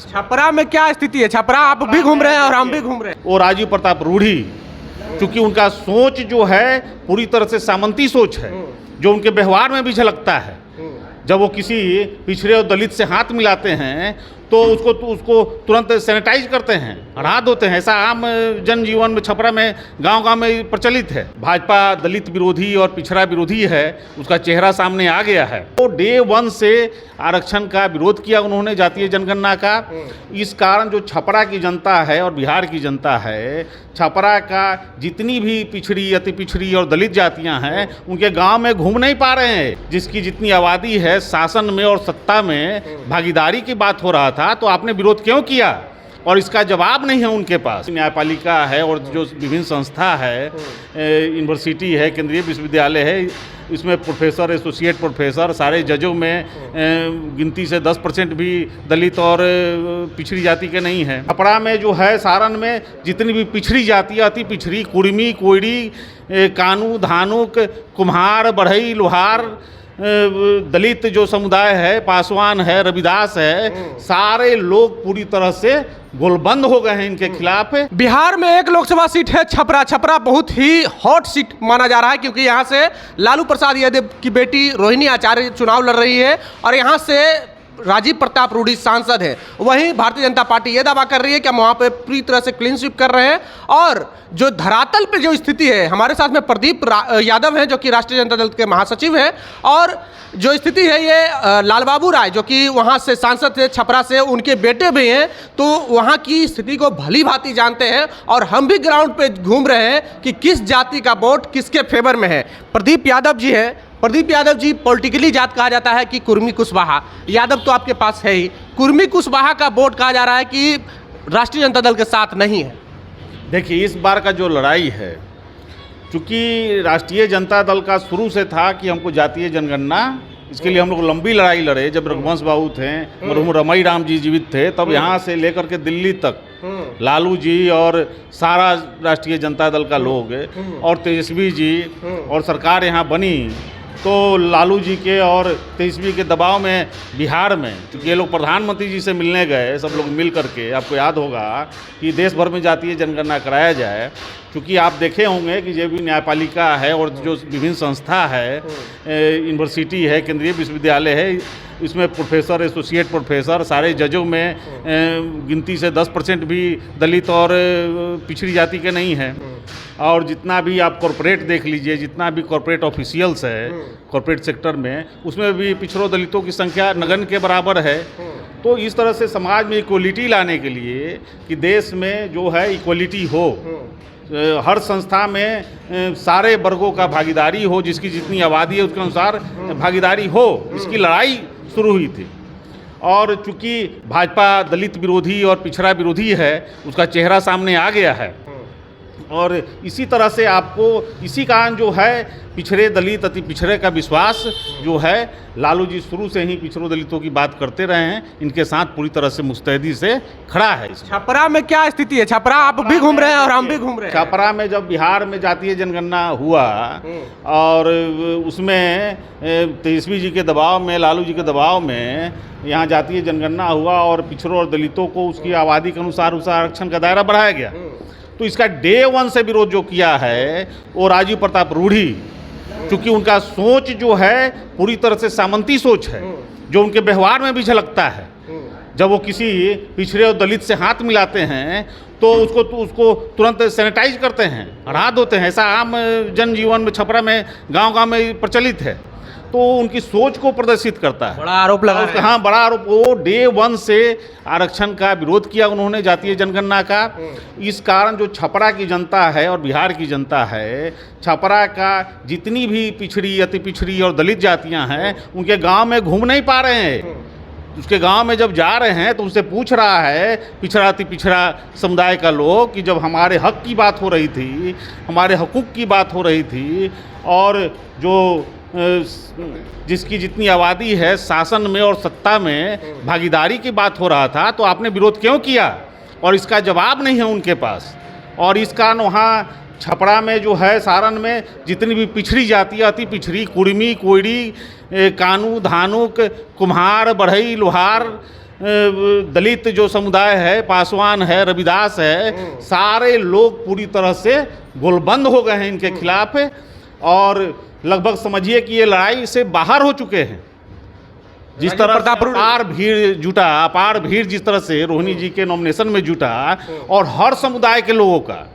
छपरा में क्या स्थिति है? छपरा आप भी घूम रहे हैं और हम भी घूम रहे हैं। वो राजीव प्रताप रूढ़ी, क्योंकि उनका सोच जो है पूरी तरह से सामंती सोच है, जो उनके व्यवहार में भी झलकता है। जब वो किसी पिछड़े और दलित से हाथ मिलाते हैं तो उसको तुरंत सैनिटाइज करते हैं, हटा देते हैं। ऐसा आम जनजीवन में छपरा में गांव-गांव में प्रचलित है। भाजपा दलित विरोधी और पिछड़ा विरोधी है, उसका चेहरा सामने आ गया है। तो डे 1 से आरक्षण का विरोध किया उन्होंने, जातीय जनगणना का। इस कारण जो छपरा की जनता है और बिहार की जनता है, छपरा का जितनी भी पिछड़ी, अति पिछड़ी और दलित जातियां हैं, उनके गांव में घूम नहीं पा रहे हैं। जिसकी जितनी आबादी है, शासन में और सत्ता में भागीदारी की बात हो रहा था, तो आपने विरोध क्यों किया? और इसका जवाब नहीं है उनके पास। न्यायपालिका है और जो विभिन्न संस्था है, यूनिवर्सिटी है, केंद्रीय विश्वविद्यालय है, इसमें प्रोफेसर, एसोसिएट प्रोफेसर, सारे जजों में गिनती से 10% भी दलित और पिछड़ी जाति के नहीं हैं। छपरा में जो है, सारण में जितनी भी पिछड़ी जाति, अति पिछड़ी, कुर्मी, कोयरी, कानू, धानुक, कुम्हार, बढ़ई, लोहार, दलित जो समुदाय है, पासवान है, रविदास है, सारे लोग पूरी तरह से गोलबंद हो गए हैं इनके खिलाफ। बिहार में एक लोकसभा सीट है छपरा। छपरा बहुत ही हॉट सीट माना जा रहा है, क्योंकि यहाँ से लालू प्रसाद यादव की बेटी रोहिणी आचार्य चुनाव लड़ रही है और यहाँ से राजीव प्रताप रूढ़ी सांसद है। वहीं भारतीय जनता पार्टी ये दावा कर रही है कि हम वहाँ पे पूरी तरह से क्लीन स्वीप कर रहे हैं। और जो धरातल पे जो स्थिति है, हमारे साथ में प्रदीप यादव हैं जो कि राष्ट्रीय जनता दल के महासचिव हैं, और जो स्थिति है ये लालबाबू राय जो कि वहाँ से सांसद थे छपरा से, उनके बेटे भी हैं, तो वहाँ की स्थिति को भली भांति जानते हैं। और हम भी ग्राउंड पे घूम रहे हैं कि किस जाति का वोट किसके फेवर में है। प्रदीप यादव जी हैं। प्रदीप यादव जी, पॉलिटिकली जात कहा जाता है कि कुर्मी कुशवाहा, यादव तो आपके पास है ही, कुर्मी कुशवाहा का वोट कहा जा रहा है कि राष्ट्रीय जनता दल के साथ नहीं है। देखिए, इस बार का जो लड़ाई है, चूँकि राष्ट्रीय जनता दल का शुरू से था कि हमको जातीय जनगणना, इसके लिए हम लोग लंबी लड़ाई लड़े। जब रघुवंश बाबू थे, मरहूम रमई राम जी जीवित थे, तब यहाँ से लेकर के दिल्ली तक लालू जी और सारा राष्ट्रीय जनता दल का लोग और तेजस्वी जी और सरकार यहाँ बनी, तो लालू जी के और तेजस्वी के दबाव में बिहार में, क्योंकि ये लोग प्रधानमंत्री जी से मिलने गए, सब लोग मिल करके, आपको याद होगा कि देश भर में जातीय जनगणना कराया जाए। क्योंकि आप देखे होंगे कि जो भी न्यायपालिका है और जो विभिन्न संस्था है, यूनिवर्सिटी है, केंद्रीय विश्वविद्यालय है, इसमें प्रोफेसर, एसोसिएट प्रोफेसर, सारे जजों में गिनती से 10% भी दलित और पिछड़ी जाति के नहीं हैं। और जितना भी आप कॉरपोरेट देख लीजिए, जितना भी कॉरपोरेट ऑफिशियल्स है कॉरपोरेट सेक्टर में, उसमें भी पिछड़ों दलितों की संख्या नगण्य के बराबर है। तो इस तरह से समाज में इक्वलिटी लाने के लिए कि देश में जो है इक्वलिटी हो, हर संस्था में सारे वर्गों का भागीदारी हो, जिसकी जितनी आबादी है उसके अनुसार भागीदारी हो, इसकी लड़ाई शुरू हुई थी। और चूँकि भाजपा दलित विरोधी और पिछड़ा विरोधी है, उसका चेहरा सामने आ गया है। और इसी तरह से आपको इसी कारण जो है पिछड़े दलित, अति पिछड़े का विश्वास जो है, लालू जी शुरू से ही पिछड़ों दलितों की बात करते रहे हैं, इनके साथ पूरी तरह से मुस्तैदी से खड़ा है। छपरा में क्या स्थिति है? छपरा आप भी घूम रहे हैं और हम भी घूम रहे हैं। छपरा में जब बिहार में जातीय जनगणना हुआ और उसमें तेजस्वी जी के दबाव में, लालू जी के दबाव में यहाँ जातीय जनगणना हुआ और पिछड़ों और दलितों को उसकी आबादी के अनुसार उस आरक्षण का दायरा बढ़ाया गया, तो इसका डे 1 से विरोध जो किया है वो राजीव प्रताप रूढ़ी, क्योंकि उनका सोच जो है पूरी तरह से सामंती सोच है, जो उनके व्यवहार में भी झलकता है। जब वो किसी पिछड़े और दलित से हाथ मिलाते हैं तो उसको तुरंत सैनिटाइज करते हैं, हटा देते हैं। ऐसा आम जनजीवन में छपरा में गांव-गांव में प्रचलित है। तो उनकी सोच को प्रदर्शित करता है। बड़ा आरोप लगा है। हाँ, बड़ा आरोप। वो डे 1 से आरक्षण का विरोध किया उन्होंने, जातीय जनगणना का। इस कारण जो छपरा की जनता है और बिहार की जनता है, छपरा का जितनी भी पिछड़ी, अति पिछड़ी और दलित जातियां हैं, उनके गांव में घूम नहीं पा रहे हैं। उसके गांव में जब जा रहे हैं तो उनसे पूछ रहा है पिछड़ा, अति पिछड़ा समुदाय का लोग, कि जब हमारे हक की बात हो रही थी, हमारे हकूक़ की बात हो रही थी, और जो जिसकी जितनी आबादी है, शासन में और सत्ता में भागीदारी की बात हो रहा था, तो आपने विरोध क्यों किया? और इसका जवाब नहीं है उनके पास। और इस कारण वहाँ छपरा में जो है, सारण में जितनी भी पिछड़ी जाति, अति पिछड़ी, कुर्मी, कोयरी, कानू, धानुक, कुम्हार, बढ़ई, लोहार, दलित जो समुदाय है, पासवान है, रविदास है, सारे लोग पूरी तरह से गोलबंद हो गए हैं इनके खिलाफ, और लगभग समझिए कि ये लड़ाई से बाहर हो चुके हैं। जिस तरह अपार भीड़ जिस तरह से रोहिणी जी के नॉमिनेशन में जुटा, और हर समुदाय के लोगों का,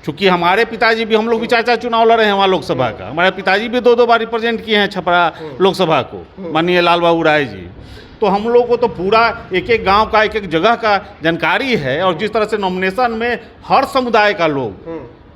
चूँकि हमारे पिताजी भी, हम लोग भी 4 चुनाव लड़े हैं वहाँ लोकसभा का, हमारे पिताजी भी 2 बार रिप्रेजेंट किए हैं छपरा लोकसभा को, माननीय लाल बाबू राय जी। तो हम लोग को तो पूरा एक गांव का, एक जगह का जानकारी है। और जिस तरह से नॉमिनेशन में हर समुदाय का लोग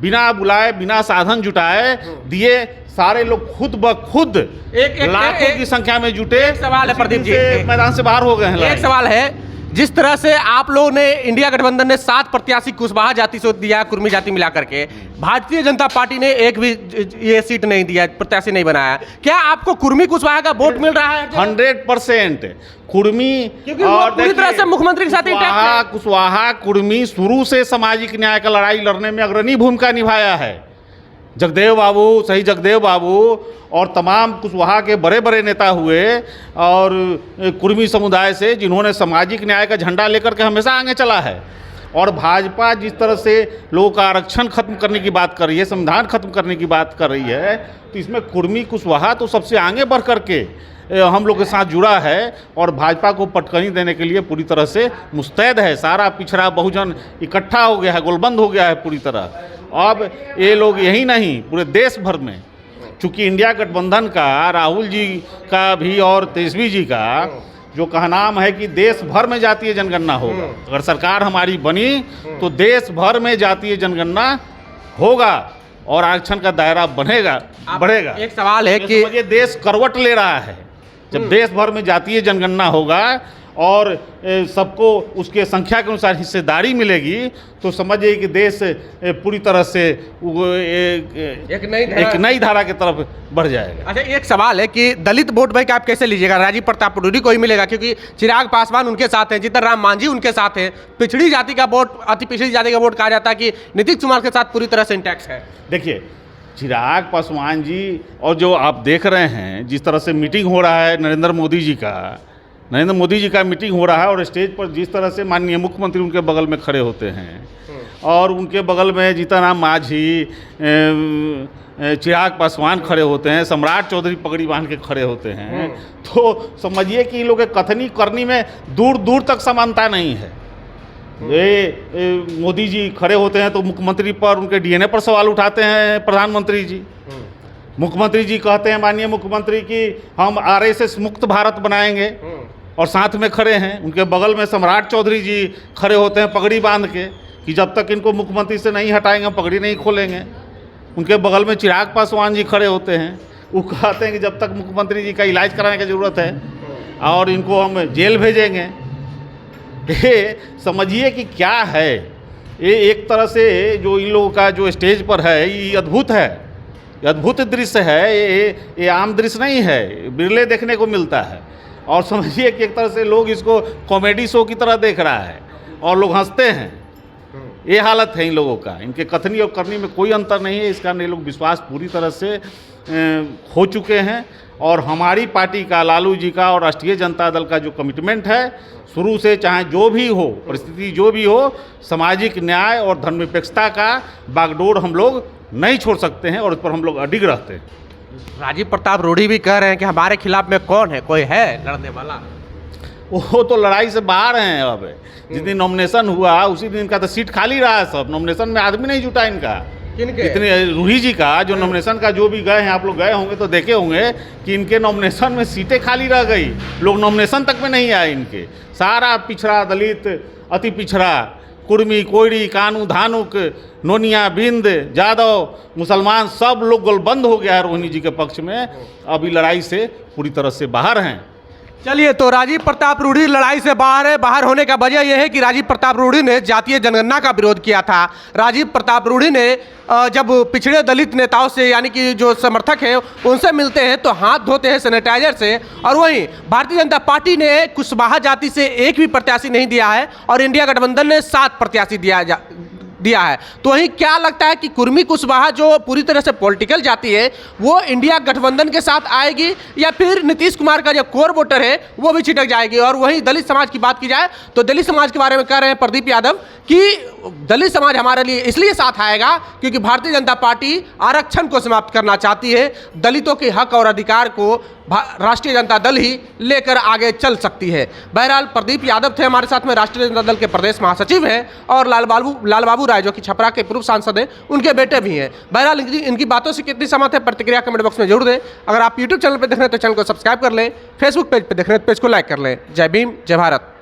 बिना बुलाए, बिना साधन जुटाए दिए, सारे लोग खुद ब खुद लाखों की संख्या में जुटे। एक सवाल है प्रदीप जी, मैदान से बाहर हो गए हैं। एक सवाल है, जिस तरह से आप लोगों ने, इंडिया गठबंधन ने 7 प्रत्याशी कुशवाहा जाति से दिया, कुर्मी जाति मिला करके, भारतीय जनता पार्टी ने एक भी ये सीट नहीं दिया, प्रत्याशी नहीं बनाया, क्या आपको कुर्मी कुशवाहा का वोट मिल रहा है? 100% कुर्मी, और पूरी तरह से मुख्यमंत्री के साथ कुशवाहा कुर्मी शुरू से सामाजिक न्याय का लड़ाई लड़ने में अग्रणी भूमिका निभाया है। जगदेव बाबू, सही जगदेव बाबू और तमाम कुशवाहा के बड़े बड़े नेता हुए, और कुर्मी समुदाय से, जिन्होंने सामाजिक न्याय का झंडा लेकर के हमेशा आगे चला है। और भाजपा जिस तरह से लोगों का आरक्षण खत्म करने की बात कर रही है, संविधान खत्म करने की बात कर रही है, तो इसमें कुर्मी कुशवाहा तो सबसे आगे बढ़ करके हम लोग के साथ जुड़ा है, और भाजपा को पटकनी देने के लिए पूरी तरह से मुस्तैद है। सारा पिछड़ा बहुजन इकट्ठा हो गया है, गोलबंद हो गया है पूरी तरह। अब ये लोग यही नहीं, पूरे देश भर में, चूँकि इंडिया गठबंधन का, राहुल जी का भी और तेजस्वी जी का जो कहनाम है कि देश भर में जातीय जनगणना होगा, अगर सरकार हमारी बनी तो देश भर में जातीय जनगणना होगा और आरक्षण का दायरा बढ़ेगा। एक सवाल है कि ये देश करवट ले रहा है। जब देश भर में जातीय जनगणना होगा और सबको उसके संख्या के अनुसार हिस्सेदारी मिलेगी, तो समझिए कि देश पूरी तरह से एक नई धारा की तरफ बढ़ जाएगा। अच्छा, एक सवाल है कि दलित वोट बैंक आप कैसे लीजिएगा? राजीव प्रताप रूडी को ही मिलेगा, क्योंकि चिराग पासवान उनके साथ हैं, जीतन राम मांझी उनके साथ हैं। पिछड़ी जाति का वोट, अति पिछड़ी जाति का वोट कहा जाता है कि नीतीश कुमार के साथ पूरी तरह से इंटैक्ट है। देखिए, चिराग पासवान जी, और जो आप देख रहे हैं जिस तरह से मीटिंग हो रहा है नरेंद्र मोदी जी का मीटिंग हो रहा है, और स्टेज पर जिस तरह से माननीय मुख्यमंत्री उनके बगल में खड़े होते हैं, और उनके बगल में जीतन राम मांझी, चिराग पासवान खड़े होते हैं, सम्राट चौधरी पगड़ी बांध के खड़े होते हैं, तो समझिए कि इन लोगों के कथनी करनी में दूर दूर तक समानता नहीं है। ये मोदी जी खड़े होते हैं तो मुख्यमंत्री पर, उनके डीएनए पर सवाल उठाते हैं प्रधानमंत्री जी। मुख्यमंत्री जी कहते हैं, माननीय मुख्यमंत्री, कि हम आरएसएस मुक्त भारत बनाएंगे, और साथ में खड़े हैं। उनके बगल में सम्राट चौधरी जी खड़े होते हैं पगड़ी बांध के, कि जब तक इनको मुख्यमंत्री से नहीं हटाएंगे पगड़ी नहीं खोलेंगे। उनके बगल में चिराग पासवान जी खड़े होते हैं, वो कहते हैं कि जब तक मुख्यमंत्री जी का इलाज कराने की ज़रूरत है और इनको हम जेल भेजेंगे। ये समझिए कि क्या है, ये एक तरह से जो इन लोगों का जो स्टेज पर है, ये अद्भुत है, अद्भुत दृश्य है। ये आम दृश्य नहीं है, बिरले देखने को मिलता है। और समझिए कि एक तरह से लोग इसको कॉमेडी शो की तरह देख रहा है और लोग हंसते हैं। ये हालत है इन लोगों का, इनके कथनी और करनी में कोई अंतर नहीं है। इस कारण ये लोग विश्वास पूरी तरह से खो चुके हैं। और हमारी पार्टी का, लालू जी का और राष्ट्रीय जनता दल का जो कमिटमेंट है, शुरू से चाहे जो भी हो, परिस्थिति जो भी हो, सामाजिक न्याय और धर्मनिरपेक्षता का बागडोर हम लोग नहीं छोड़ सकते हैं, और उस पर हम लोग अडिग रहते हैं। राजीव प्रताप रूडी भी कह रहे हैं कि हमारे खिलाफ में कौन है, कोई है लड़ने वाला? वो तो लड़ाई से बाहर हैं। अब जिस दिन नॉमिनेशन हुआ उसी दिन का तो सीट खाली रहा है, सब नॉमिनेशन में आदमी नहीं जुटा इनका। इतने रूही जी का जो नॉमिनेशन का, जो भी गए हैं, आप लोग गए होंगे तो देखे होंगे कि इनके नॉमिनेशन में सीटें खाली रह गई, लोग नॉमिनेशन तक में नहीं आए इनके। सारा पिछड़ा, दलित, अति पिछड़ा, कुर्मी, कोयरी, कानू, धानुक, नोनिया, बिंद, जादव, मुसलमान, सब लोग गोलबंद हो गया है रोहिणी जी के पक्ष में। अभी लड़ाई से पूरी तरह से बाहर हैं। चलिए, तो राजीव प्रताप रूडी लड़ाई से बाहर है। बाहर होने का वजह यह है कि राजीव प्रताप रूडी ने जातीय जनगणना का विरोध किया था। राजीव प्रताप रूडी ने जब पिछड़े दलित नेताओं से, यानी कि जो समर्थक हैं, उनसे मिलते हैं तो हाथ धोते हैं सैनिटाइजर से। और वहीं भारतीय जनता पार्टी ने कुशवाहा जाति से एक भी प्रत्याशी नहीं दिया है, और इंडिया गठबंधन ने 7 प्रत्याशी दिया है। तो वहीं क्या लगता है कि कुर्मी कुशवाहा जो पूरी तरह से पॉलिटिकल जाती है वो इंडिया गठबंधन के साथ आएगी या फिर नीतीश कुमार का जो कोर वोटर है वो भी छिटक जाएगी? और वहीं दलित समाज की बात की जाए तो दलित समाज के बारे में कह रहे हैं प्रदीप यादव कि दलित समाज हमारे लिए इसलिए साथ आएगा क्योंकि भारतीय जनता पार्टी आरक्षण को समाप्त करना चाहती है। दलितों के हक और अधिकार को राष्ट्रीय जनता दल ही लेकर आगे चल सकती है। बहरहाल प्रदीप यादव थे हमारे साथ में, राष्ट्रीय जनता दल के प्रदेश महासचिव हैं, और लाल बाबू राय जो कि छपरा के पूर्व सांसद हैं, उनके बेटे भी हैं। बहरहाल इनकी बातों से कितनी सहमत है प्रतिक्रिया कमेंट बॉक्स में जरूर दें। अगर आप यूट्यूब चैनल पर देख रहे हैं तो चैनल को सब्सक्राइब कर लें, फेसबुक पेज पर देख रहे हैं तो पेज को लाइक कर लें। जय भीम, जय भारत।